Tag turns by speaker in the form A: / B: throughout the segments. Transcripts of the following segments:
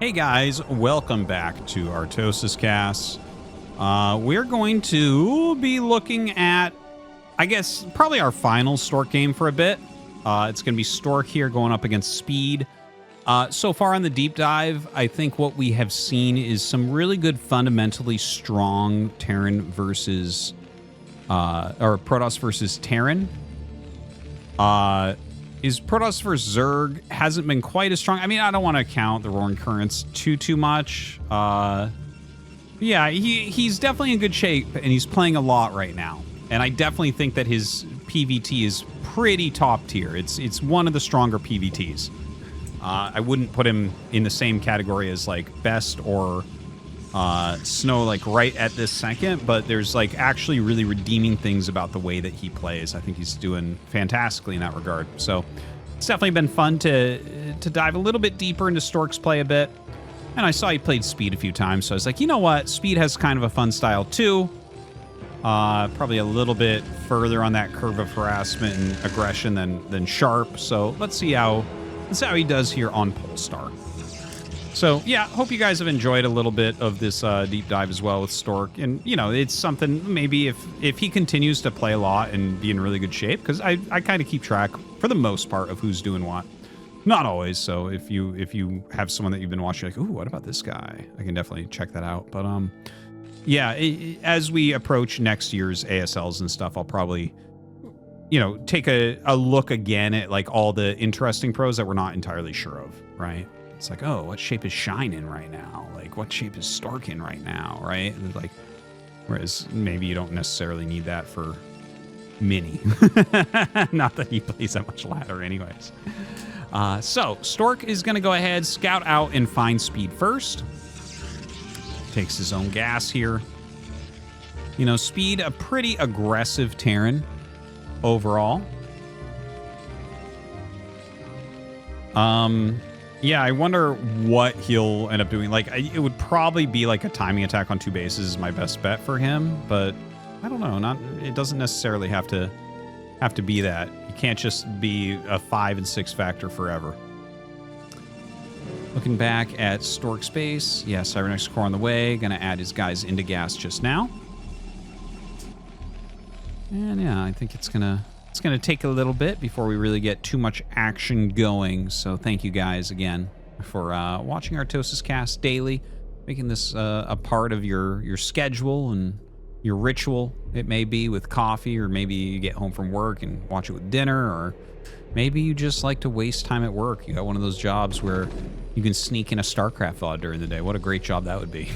A: Hey guys, welcome back to ArtosisCasts. We're going to be looking at, I guess, probably our final Stork game for a bit. It's going to be Stork here going up against Speed. So far on the deep dive, I think what we have seen is some really good fundamentally strong Terran versus, or Protoss versus Terran. Is Protoss vs. Zerg hasn't been quite as strong. I mean, I don't want to count the Roaring Currents too much. Yeah, he's definitely in good shape, and he's playing a lot right now. And I definitely think that his PVT is pretty top tier. It's one of the stronger PVTs. I wouldn't put him in the same category as like Best or Snow like right at this second, but there's like actually really redeeming things about the way that he plays. I think he's doing fantastically in that regard. So it's definitely been fun to dive a little bit deeper into Stork's play a bit. And I saw he played Speed a few times, so I was like, you know what? Speed has kind of a fun style too. Probably a little bit further on that curve of harassment and aggression than Sharp. So let's see how he does here on Polestar. So, yeah, hope you guys have enjoyed a little bit of this deep dive as well with Stork. And, you know, it's something maybe if he continues to play a lot and be in really good shape, because I kind of keep track, for the most part, of who's doing what. Not always, so if you have someone that you've been watching, like, ooh, what about this guy? I can definitely check that out. But, yeah, as we approach next year's ASLs and stuff, I'll probably, you know, take a look again at, like, all the interesting pros that we're not entirely sure of, right? It's like, oh, what shape is Shine in right now? Like, what shape is Stork in right now, right? Like, whereas maybe you don't necessarily need that for Mini. Not that he plays that much ladder anyways. So, Stork is going to go ahead, scout out, and find Speed first. Takes his own gas here. You know, Speed, a pretty aggressive Terran overall. Yeah, I wonder what he'll end up doing. Like, it would probably be like a timing attack on 2 bases is my best bet for him, but I don't know. It doesn't necessarily have to be that. You can't just be a 5 and 6 factor forever. Looking back at Stork space, yeah, Cybernex core on the way. Gonna add his guys into gas just now. And yeah, I think it's gonna take a little bit before we really get too much action going. So thank you guys again for watching ArtosisCasts daily, making this a part of your schedule and your ritual. It may be with coffee, or maybe you get home from work and watch it with dinner, or maybe you just like to waste time at work. You got one of those jobs where you can sneak in a StarCraft VOD during the day. What a great job that would be.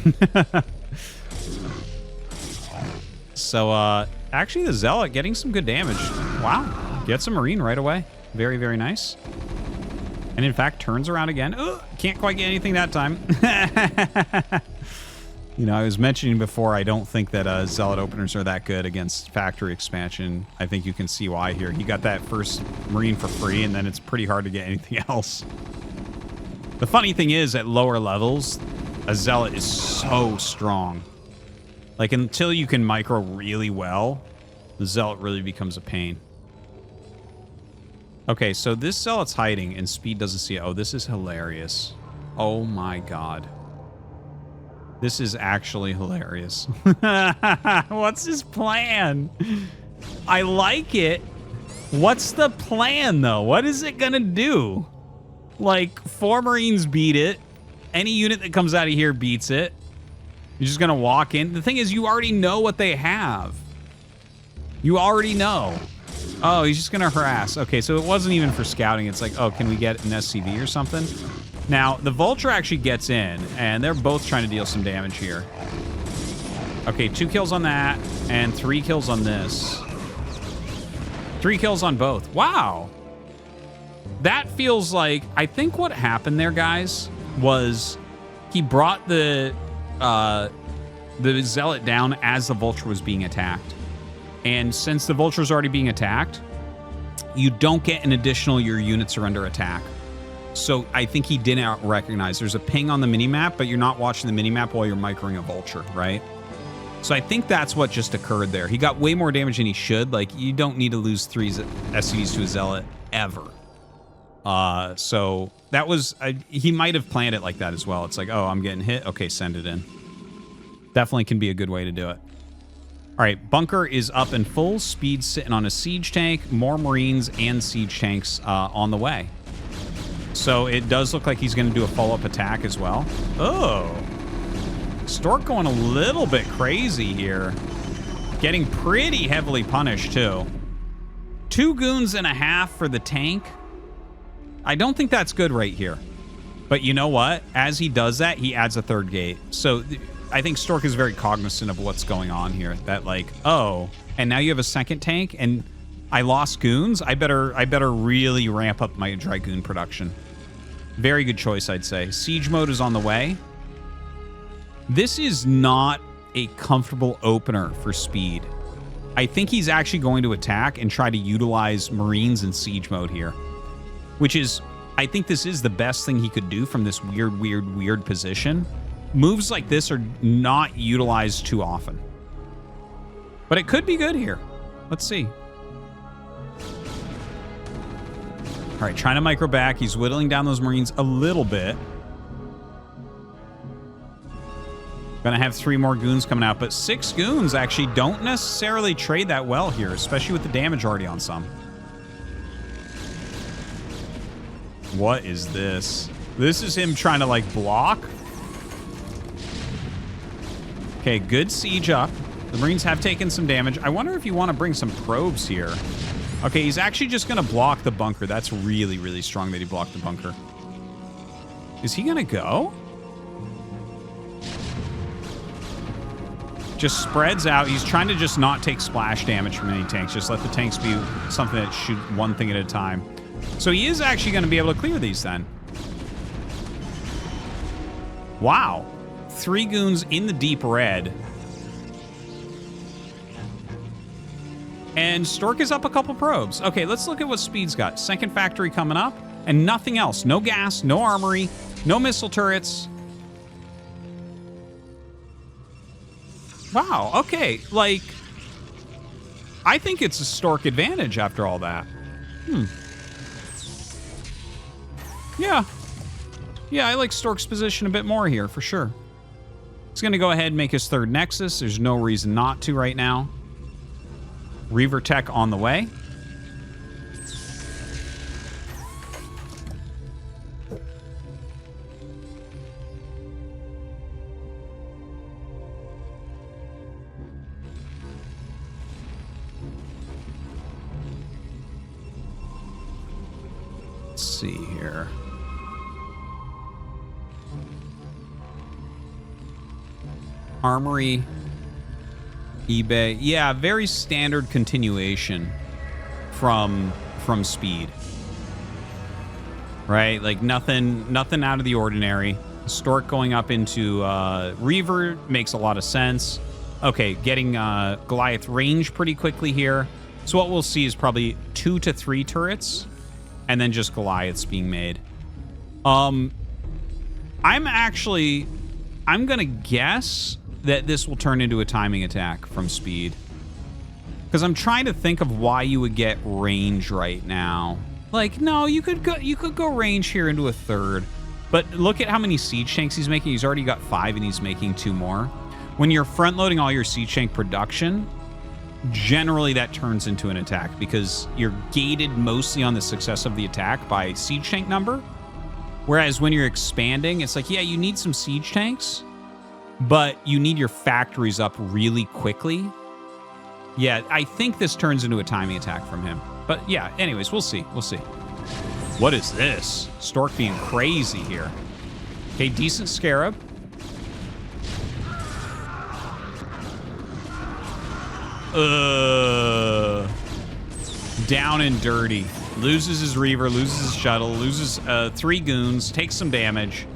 A: So, actually, the Zealot getting some good damage. Wow. Gets a Marine right away. Very, very nice. And in fact, turns around again. Ugh, can't quite get anything that time. You know, I was mentioning before, I don't think that Zealot openers are that good against factory expansion. I think you can see why here. He got that first Marine for free, and then it's pretty hard to get anything else. The funny thing is, at lower levels, a Zealot is so strong. Like, until you can micro really well, the Zealot really becomes a pain. Okay, so this Zealot's hiding, and Speed doesn't see it. Oh, this is hilarious. Oh my god. This is actually hilarious. What's his plan? I like it. What's the plan, though? What is it gonna do? Like, 4 Marines beat it. Any unit that comes out of here beats it. You're just gonna walk in. The thing is, you already know what they have. You already know. Oh, he's just gonna harass. Okay, so it wasn't even for scouting. It's like, oh, can we get an SCV or something? Now, the Vulture actually gets in, and they're both trying to deal some damage here. Okay, 2 kills on that, and 3 kills on this. 3 kills on both. Wow. That feels like... I think what happened there, guys, was he brought the Zealot down as the Vulture was being attacked. And since the Vulture's already being attacked, you don't get an additional your units are under attack. So I think he didn't recognize. There's a ping on the minimap, but you're not watching the minimap while you're microing a Vulture, right? So I think that's what just occurred there. He got way more damage than he should. Like, you don't need to lose 3 SCVs to a Zealot ever. So that was, he might have planned it like that as well. It's like, oh, I'm getting hit. Okay, send it in. Definitely can be a good way to do it. All right, bunker is up and full. Speed's sitting on a siege tank. More Marines and siege tanks on the way. So it does look like he's going to do a follow-up attack as well. Oh. Stork going a little bit crazy here. Getting pretty heavily punished, too. 2 goons and a half for the tank. I don't think that's good right here. But you know what? As he does that, he adds a 3rd gate. So I think Stork is very cognizant of what's going on here. That like, oh, and now you have a 2nd tank, and I lost goons. I better really ramp up my Dragoon production. Very good choice, I'd say. Siege mode is on the way. This is not a comfortable opener for Speed. I think he's actually going to attack and try to utilize Marines in siege mode here. Which is, I think this is the best thing he could do from this weird position. Moves like this are not utilized too often. But it could be good here. Let's see. All right, trying to micro back. He's whittling down those Marines a little bit. Gonna have 3 more goons coming out, but 6 goons actually don't necessarily trade that well here, especially with the damage already on some. What is this? This is him trying to, like, block. Okay, good siege up. The Marines have taken some damage. I wonder if you want to bring some probes here. Okay, he's actually just going to block the bunker. That's really strong that he blocked the bunker. Is he going to go? Just spreads out. He's trying to just not take splash damage from any tanks. Just let the tanks be something that shoot one thing at a time. So he is actually going to be able to clear these then. Wow. 3 goons in the deep red. And Stork is up a couple probes. Okay, let's look at what Speed's got. 2nd factory coming up, and nothing else. No gas, no armory, no missile turrets. Wow, okay. Like, I think it's a Stork advantage after all that. Yeah. Yeah, I like Stork's position a bit more here, for sure. He's going to go ahead and make his 3rd Nexus. There's no reason not to right now. Reaver Tech on the way. Let's see here. Armory, eBay. Yeah, very standard continuation from Speed. Right? Like nothing out of the ordinary. Stork going up into Reaver makes a lot of sense. Okay, getting Goliath range pretty quickly here. So what we'll see is probably 2 to 3 turrets and then just Goliaths being made. I'm gonna guess that this will turn into a timing attack from Speed. Because I'm trying to think of why you would get range right now. Like, no, you could go range here into a 3rd. But look at how many siege tanks he's making. He's already got 5 and he's making 2 more. When you're front loading all your siege tank production, generally that turns into an attack because you're gated mostly on the success of the attack by siege tank number. Whereas when you're expanding, it's like, yeah, you need some siege tanks, but you need your factories up really quickly. Yeah, I think this turns into a timing attack from him. But yeah, anyways, we'll see. We'll see. What is this? Stork being crazy here. Okay, decent Scarab. Down and dirty. Loses his Reaver, loses his shuttle, loses 3 goons, takes some damage.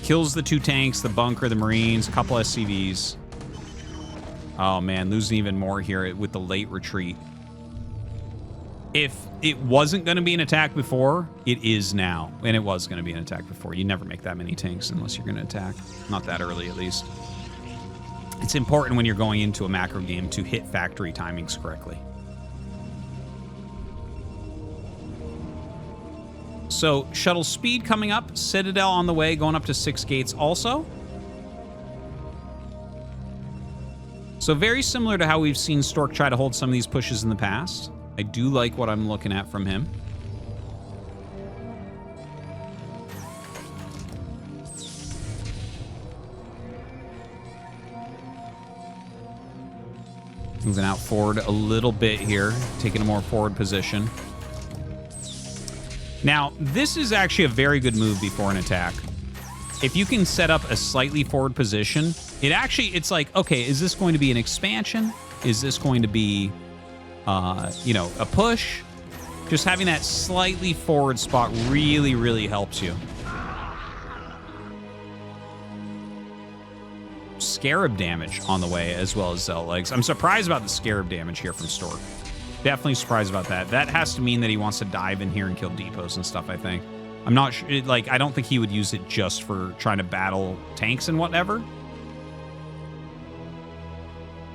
A: Kills the 2 tanks, the bunker, the Marines, a couple SCVs. Oh man, losing even more here with the late retreat. If it wasn't going to be an attack before, it is now. And it was going to be an attack before. You never make that many tanks unless you're going to attack. Not that early, at least. It's important when you're going into a macro game to hit factory timings correctly. So shuttle speed coming up. Citadel on the way, going up to 6 gates also. So very similar to how we've seen Stork try to hold some of these pushes in the past. I do like what I'm looking at from him. Moving out forward a little bit here, taking a more forward position. Now, this is actually a very good move before an attack. If you can set up a slightly forward position, it's like, okay, is this going to be an expansion? Is this going to be, you know, a push? Just having that slightly forward spot really, really helps you. Scarab damage on the way, as well as Zealot legs. I'm surprised about the Scarab damage here from Stork. Definitely surprised about that. That has to mean that he wants to dive in here and kill depots and stuff, I think. I'm not sure, like, I don't think he would use it just for trying to battle tanks and whatever.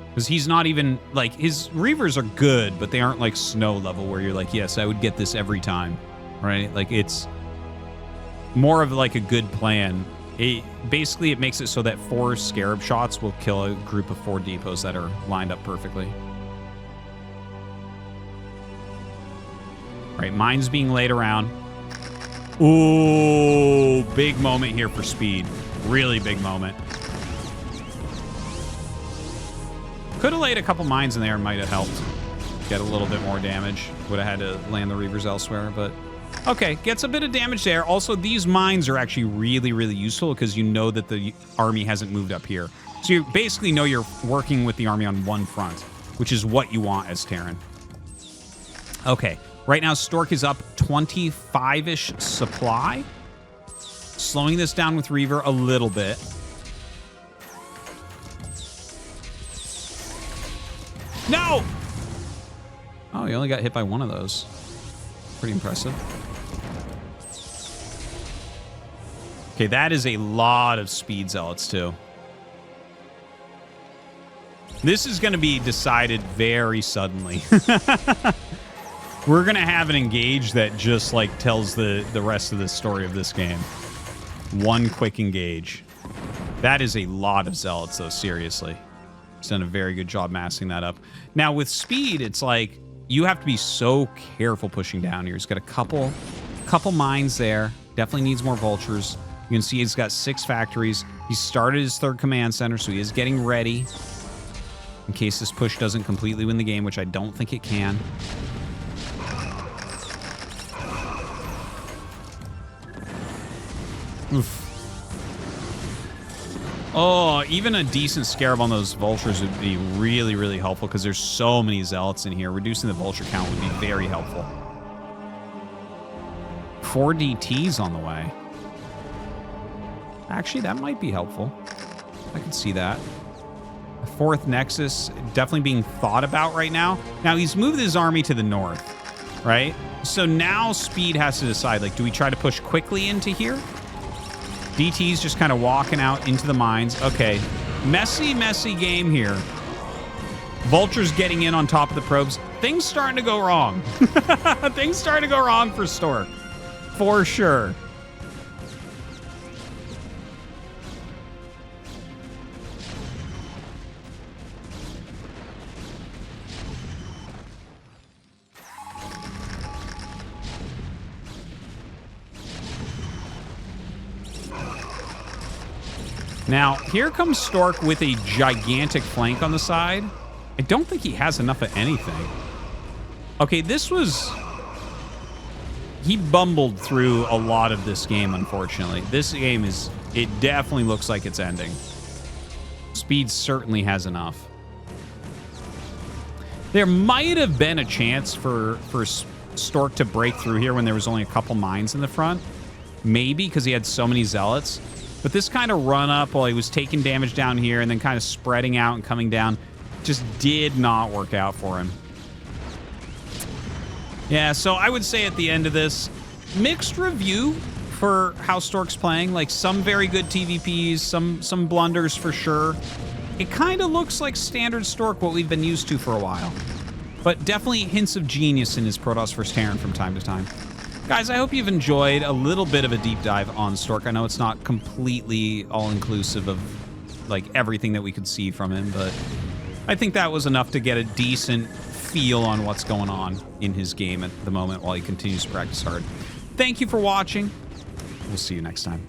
A: Because he's not even, like, his Reavers are good, but they aren't, like, snow level where you're like, yes, I would get this every time, right? Like, it's more of, like, a good plan. Basically, it makes it so that 4 Scarab shots will kill a group of 4 depots that are lined up perfectly. All right, mines being laid around. Ooh, big moment here for speed. Really big moment. Could have laid a couple mines in there, might have helped get a little bit more damage. Would have had to land the Reavers elsewhere, but okay, gets a bit of damage there. Also, these mines are actually really, really useful because you know that the army hasn't moved up here. So you basically know you're working with the army on one front, which is what you want as Terran. Okay, right now Stork is up 25-ish supply. Slowing this down with Reaver a little bit. No! Oh, he only got hit by one of those. Pretty impressive. Okay, that is a lot of speed Zealots, too. This is going to be decided very suddenly. We're going to have an engage that just, like, tells the rest of the story of this game. One quick engage. That is a lot of Zealots, though, seriously. He's done a very good job massing that up. Now, with speed, it's like you have to be so careful pushing down here. He's got a couple mines there. Definitely needs more vultures. You can see he's got 6 factories. He started his 3rd command center, so he is getting ready in case this push doesn't completely win the game, which I don't think it can. Oof. Oh, even a decent Scarab on those vultures would be really, really helpful because there's so many Zealots in here. Reducing the vulture count would be very helpful. 4 DTs on the way. Actually, that might be helpful. I could see that. A 4th Nexus definitely being thought about right now. Now, he's moved his army to the north, right? So now Speed has to decide, like, do we try to push quickly into here? DT's just kind of walking out into the mines. Okay, messy, messy game here. Vultures getting in on top of the probes. Things starting to go wrong. Things starting to go wrong for Stork. For sure. Now, here comes Stork with a gigantic flank on the side. I don't think he has enough of anything. Okay, this was... He bumbled through a lot of this game, unfortunately. This game is... It definitely looks like it's ending. Speed certainly has enough. There might have been a chance for Stork to break through here when there was only a couple mines in the front. Maybe, because he had so many Zealots. But this kind of run up while he was taking damage down here and then kind of spreading out and coming down just did not work out for him. Yeah, so I would say at the end of this, mixed review for how Stork's playing. Like, some very good TVPs, some blunders for sure. It kind of looks like standard Stork, what we've been used to for a while. But definitely hints of genius in his Protoss vs. Terran from time to time. Guys, I hope you've enjoyed a little bit of a deep dive on Stork. I know it's not completely all-inclusive of, like, everything that we could see from him, but I think that was enough to get a decent feel on what's going on in his game at the moment while he continues to practice hard. Thank you for watching. We'll see you next time.